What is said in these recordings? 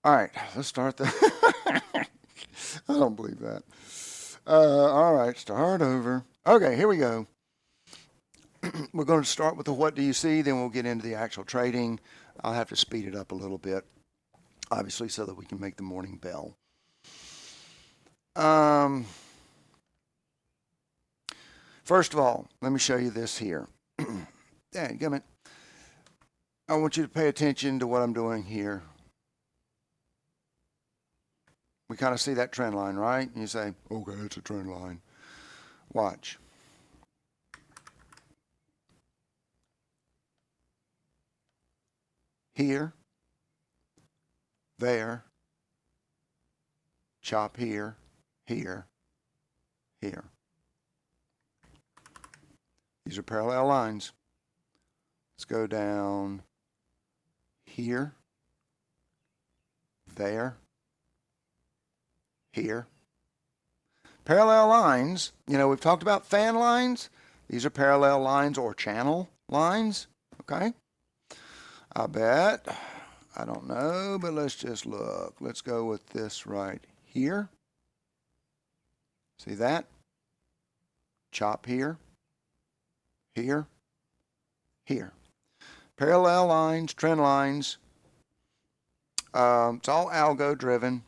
All right, let's start the. I don't believe that. All right, start over. Okay, here we go. We're going to start with the what do you see, then we'll get into the actual trading. I'll have to speed it up a little bit, obviously, so that we can make the morning bell. Um, First of all, let me show you this here. Dadgummit. I want you to pay attention to what I'm doing here. We kind of see that trend line, right? And you say, okay, it's a trend line. Watch. Here, there, chop here, here, here. These are parallel lines. Let's go down here, there, here. Parallel lines, we've talked about fan lines. These are parallel lines or channel lines, okay? I bet. I don't know, but let's just look. Let's go with this right here. See that? Chop here, here, here. Parallel lines, trend lines. It's all algo driven.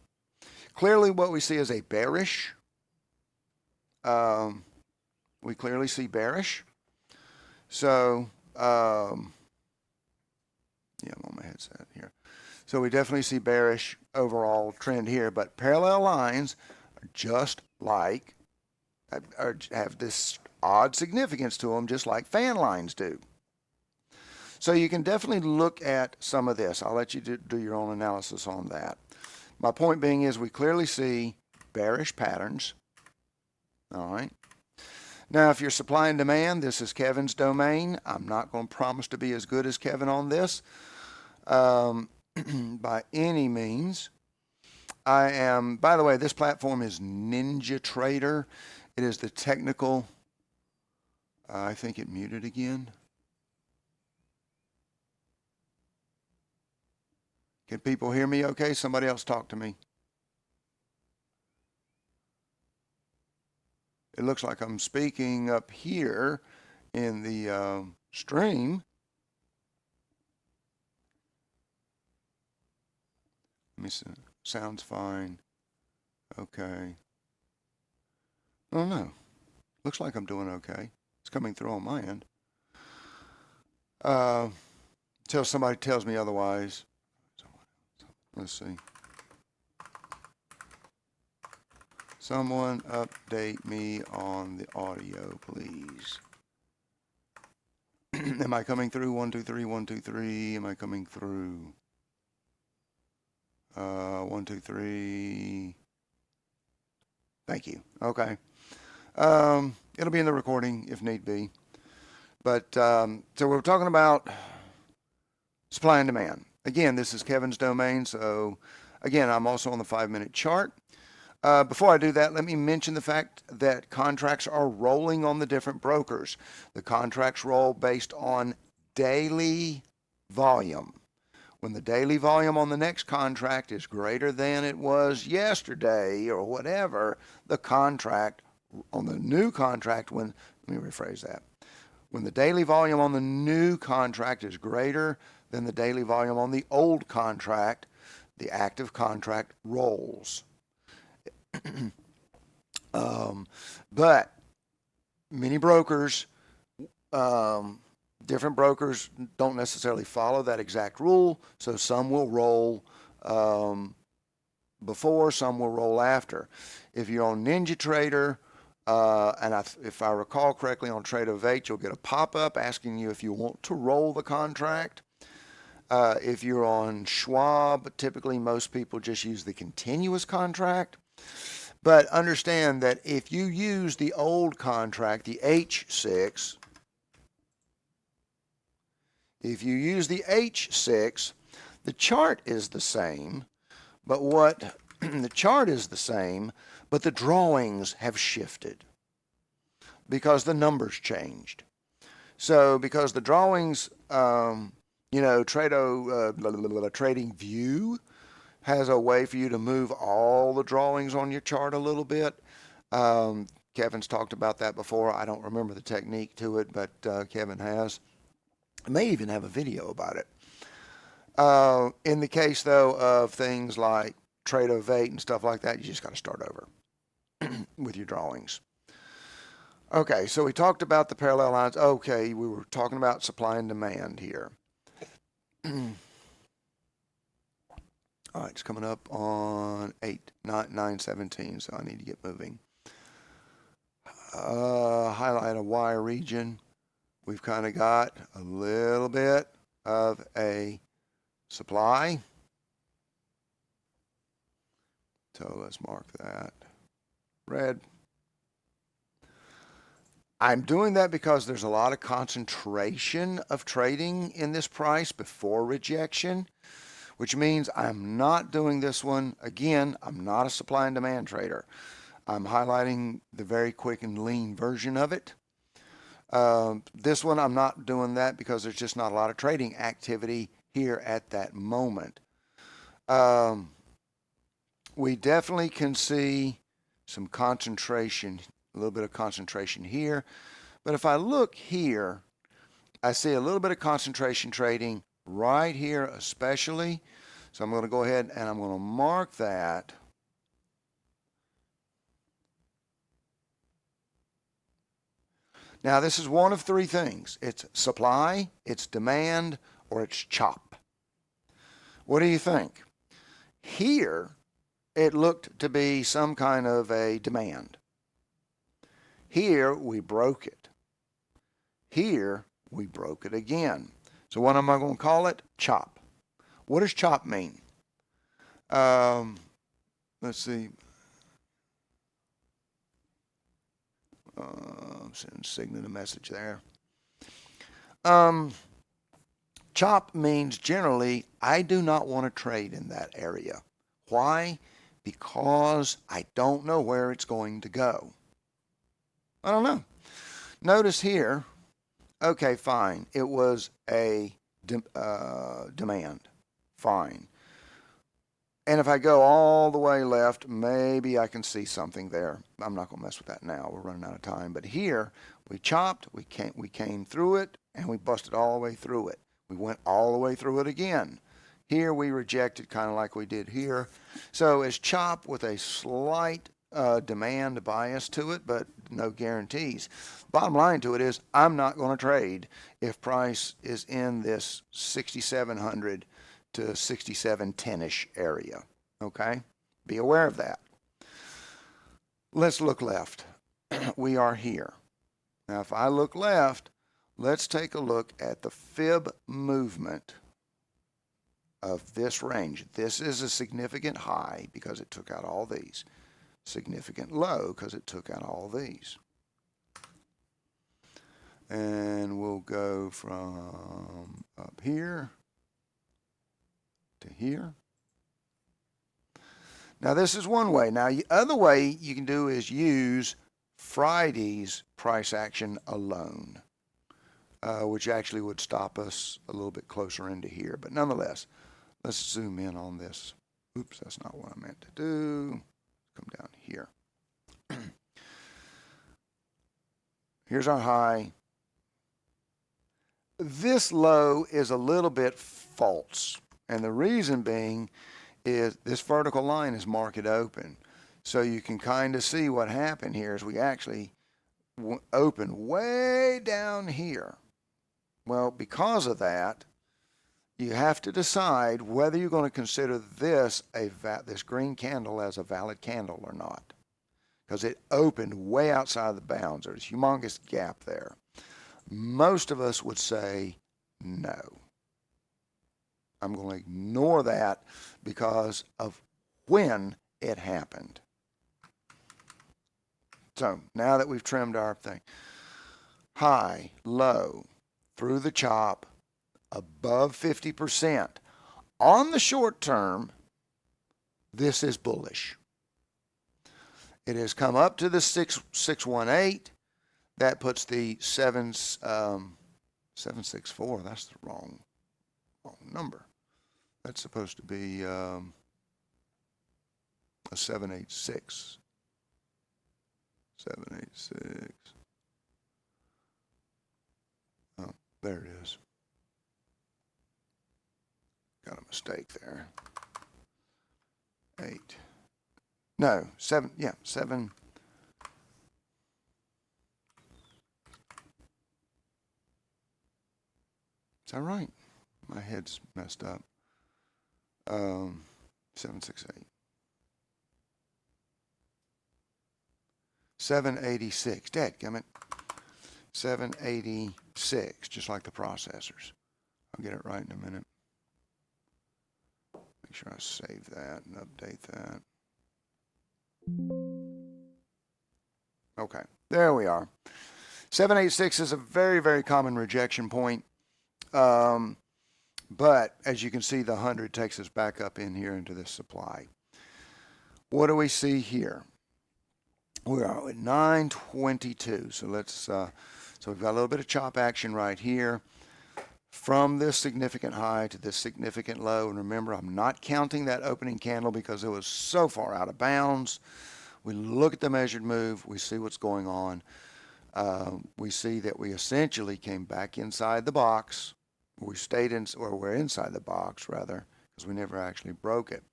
Clearly what we see is a bearish. We clearly see bearish. So, yeah, I'm on my headset here. So we definitely see bearish overall trend here, but parallel lines are just like, have this odd significance to them, just like fan lines do. So you can definitely look at some of this. I'll let you do your own analysis on that. My point being is we clearly see bearish patterns. All right. Now, if you're supply and demand, this is Kevin's domain. I'm not going to promise to be as good as Kevin on this by any means. I am, by the way, this platform is NinjaTrader. It is the technical, I think it muted again. Can people hear me okay? Somebody else talk to me. It looks like I'm speaking up here in the stream. Let me see. Sounds fine. Okay. Oh no. Looks like I'm doing okay. It's coming through on my end. Till somebody tells me otherwise. Let's see. Someone update me on the audio, please. Am I coming through? 1, 2, 3, 1, 2, 3. Am I coming through? 1, 2, 3. Thank you. Okay. It'll be in the recording if need be. But so we're talking about supply and demand. Again, this is Kevin's domain. So again, I'm also on the 5-minute chart. Before I do that, let me mention the fact that contracts are rolling on the different brokers. The contracts roll based on daily volume. When the daily volume on the next contract is greater than it was yesterday or whatever, the contract on the new contract, let me rephrase that. When the daily volume on the new contract is greater than the daily volume on the old contract, the active contract rolls. But many brokers, different brokers don't necessarily follow that exact rule. So some will roll before, some will roll after. If you're on NinjaTrader, and if I recall correctly, on Trade of 8, you'll get a pop-up asking you if you want to roll the contract. If you're on Schwab, typically most people just use the continuous contract. But understand that if you use the old contract, the H6, if you use the H6, the chart is the same, but the chart is the same, but the drawings have shifted because the numbers changed. So because the drawings, Trading View has a way for you to move all the drawings on your chart a little bit. Kevin's talked about that before. I don't remember the technique to it, but Kevin has. I may even have a video about it. In the case, though, of things like trade ovate and stuff like that, you just got to start over with your drawings. Okay, so we talked about the parallel lines. Okay, we were talking about supply and demand here. All right, it's coming up on 8, not 9:17, so I need to get moving. Highlight a Y region. We've kind of got a little bit of a supply. So let's mark that red. I'm doing that because there's a lot of concentration of trading in this price before rejection, which means I'm not doing this one. Again, I'm not a supply and demand trader. I'm highlighting the very quick and lean version of it. This one, I'm not doing that because there's just not a lot of trading activity here at that moment. We definitely can see some concentration, a little bit of concentration here. But if I look here, I see a little bit of concentration trading right here especially. So I'm going to go ahead and I'm going to mark that. Now, this is one of three things. It's supply, it's demand, or it's chop. What do you think? Here, it looked to be some kind of a demand. Here, we broke it. Here, we broke it again. So what am I going to call it? Chop. What does chop mean? Let's see. Send Signet a message there. Chop means generally, I do not want to trade in that area. Why? Because I don't know where it's going to go. I don't know. Notice here, okay, fine. It was a demand. Fine. And if I go all the way left, maybe I can see something there. I'm not going to mess with that now. We're running out of time. But here, we chopped, we came through it, and we busted all the way through it. We went all the way through it again. Here, we rejected kind of like we did here. So it's chop with a slight demand bias to it, but no guarantees. Bottom line to it is I'm not going to trade if price is in this 6,700 to 6710-ish area. Okay? Be aware of that. Let's look left. We are here. Now, if I look left, let's take a look at the fib movement of this range. This is a significant high because it took out all these. Significant low because it took out all these. And we'll go from up here to here. Now this is one way. Now the other way you can do is use Friday's price action alone, which actually would stop us a little bit closer into here. But nonetheless, let's zoom in on this. Oops, that's not what I meant to do. Come down here. Here's our high. This low is a little bit false. And the reason being is this vertical line is market open. So you can kind of see what happened here is we actually opened way down here. Well, because of that, you have to decide whether you're going to consider this this green candle as a valid candle or not. Because it opened way outside the bounds. There's a humongous gap there. Most of us would say no. I'm going to ignore that because of when it happened. So now that we've trimmed our thing, high, low, through the chop, above 50%. On the short term, this is bullish. It has come up to the 618. That puts the 764. That's the wrong number. That's supposed to be a 786. 786. Oh, there it is. Got a mistake there. 8. No, 7. Yeah, 7. Is that right? My head's messed up. 768. 786. Dadgummit. 786, just like the processors. I'll get it right in a minute. Make sure I save that and update that. Okay, there we are. 786 is a very, very common rejection point. But as you can see, the 100 takes us back up in here into this supply. What do we see here? We are at 922. So let's, so we've got a little bit of chop action right here from this significant high to this significant low. And remember, I'm not counting that opening candle because it was so far out of bounds. We look at the measured move. We see what's going on. We see that we essentially came back inside the box. We stayed in, or we're inside the box rather, because we never actually broke it.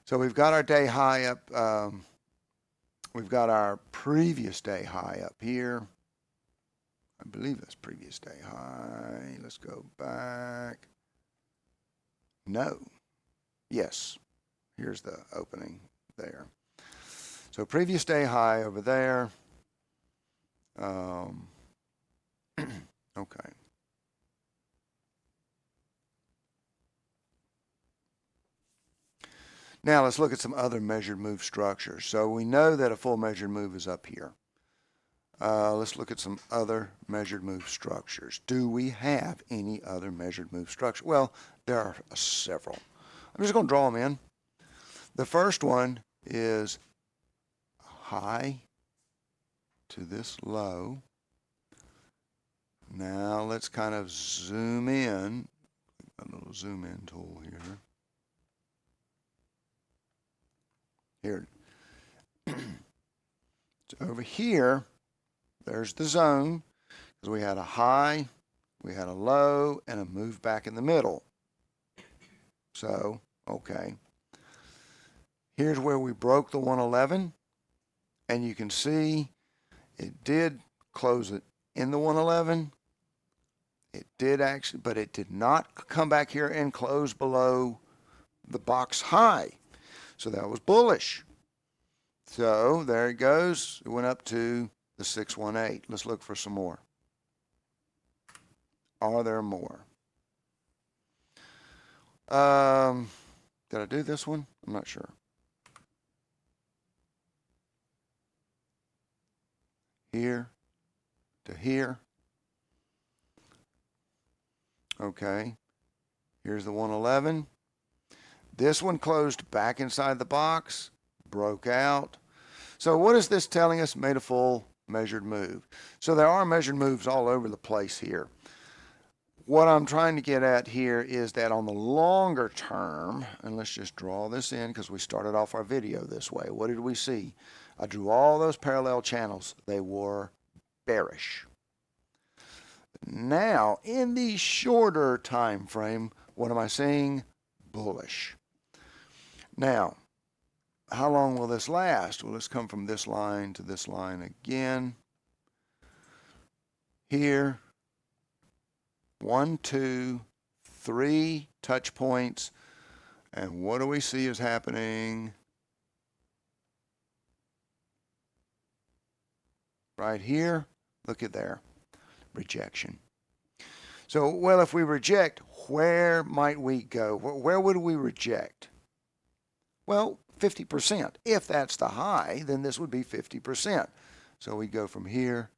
So we've got our day high up. We've got our previous day high up here. I believe that's previous day high. Let's go back. No. Yes. Here's the opening there. So previous day high over there. Okay. Now let's look at some other measured move structures. So we know that a full measured move is up here. Let's look at some other measured move structures. Do we have any other measured move structure? Well, there are several. I'm just going to draw them in. The first one is high to this low. Now let's kind of zoom in. A little zoom in tool here. Here. So over here, there's the zone, because we had a high, we had a low, and a move back in the middle. So, okay. Here's where we broke the 111, and you can see it did close it in the 111. It did actually, but it did not come back here and close below the box high. So that was bullish. So there it goes. It went up to the 618. Let's look for some more. Are there more? Did I do this one? I'm not sure. Here to here. Okay. Here's the 111. This one closed back inside the box, broke out. So what is this telling us? Made a full measured move. So there are measured moves all over the place here. What I'm trying to get at here is that on the longer term, and let's just draw this in because we started off our video this way. What did we see? I drew all those parallel channels. They were bearish. Now, in the shorter time frame, what am I seeing? Bullish. Now, how long will this last? Well, let's come from this line to this line again. Here, 1, 2, 3 touch points. And what do we see is happening? Right here, look at there, rejection. So, well, if we reject, where might we go? Where would we reject? Well, 50%. If that's the high, then this would be 50%. So we go from here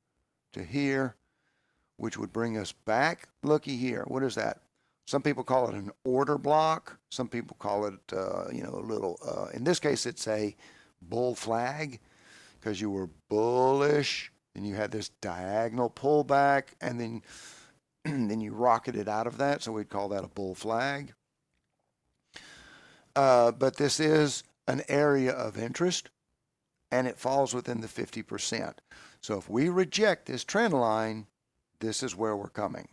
to here, which would bring us back. Looky here. What is that? Some people call it an order block. Some people call it, a little, in this case, it's a bull flag because you were bullish and you had this diagonal pullback and then, then you rocketed out of that. So we'd call that a bull flag. But this is an area of interest, and it falls within the 50%. So if we reject this trend line, this is where we're coming.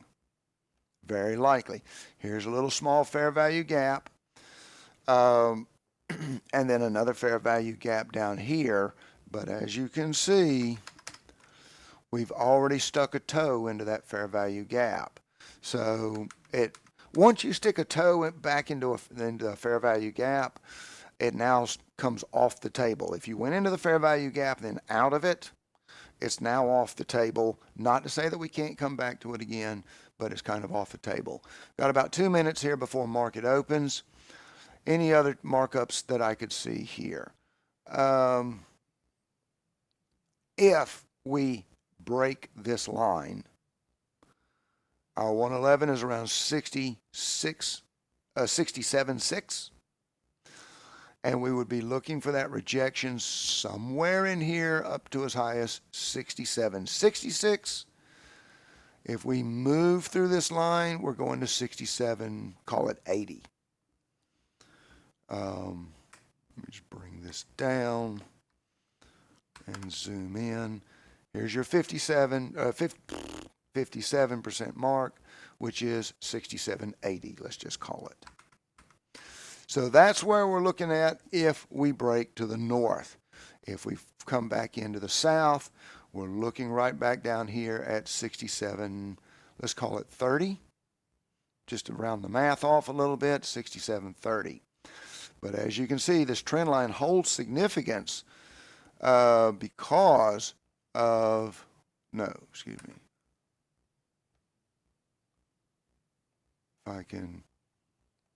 Very likely. Here's a little small fair value gap. And then another fair value gap down here. But as you can see, we've already stuck a toe into that fair value gap. So once you stick a toe back into a fair value gap, it now comes off the table. If you went into the fair value gap and then out of it, it's now off the table. Not to say that we can't come back to it again, but it's kind of off the table. Got about 2 minutes here before market opens. Any other markups that I could see here? If we break this line, our 111 is around 67.6. And we would be looking for that rejection somewhere in here up to as high as 67.66. If we move through this line, we're going to 67, call it 80. Let me just bring this down and zoom in. Here's your 57% mark, which is 67.80, let's just call it. So that's where we're looking at if we break to the north. If we come back into the south, we're looking right back down here at 67, let's call it 30. Just to round the math off a little bit, 67.30. But as you can see, this trend line holds significance because of, if I can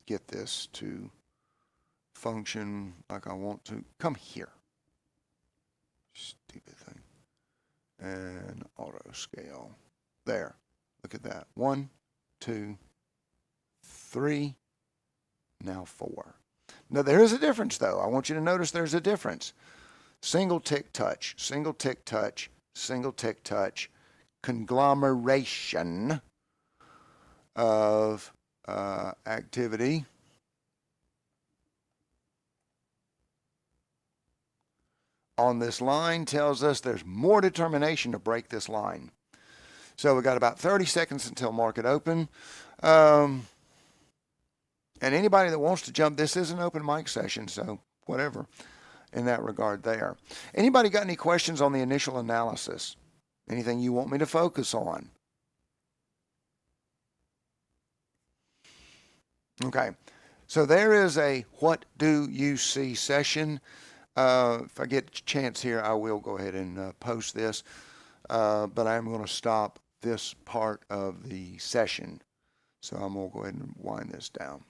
get this to function like I want to. Come here. Stupid thing. And auto scale. There. Look at that. 1, 2, 3. Now 4. Now there is a difference though. I want you to notice there's a difference. Single tick touch, single tick touch, single tick touch, conglomeration of activity. On this line tells us there's more determination to break this line. So we got about 30 seconds until market open. And anybody that wants to jump, this is an open mic session, so whatever in that regard there. Anybody got any questions on the initial analysis? Anything you want me to focus on? Okay, so there is a what do you see session. If I get a chance here, I will go ahead and post this, but I'm going to stop this part of the session. So I'm going to go ahead and wind this down.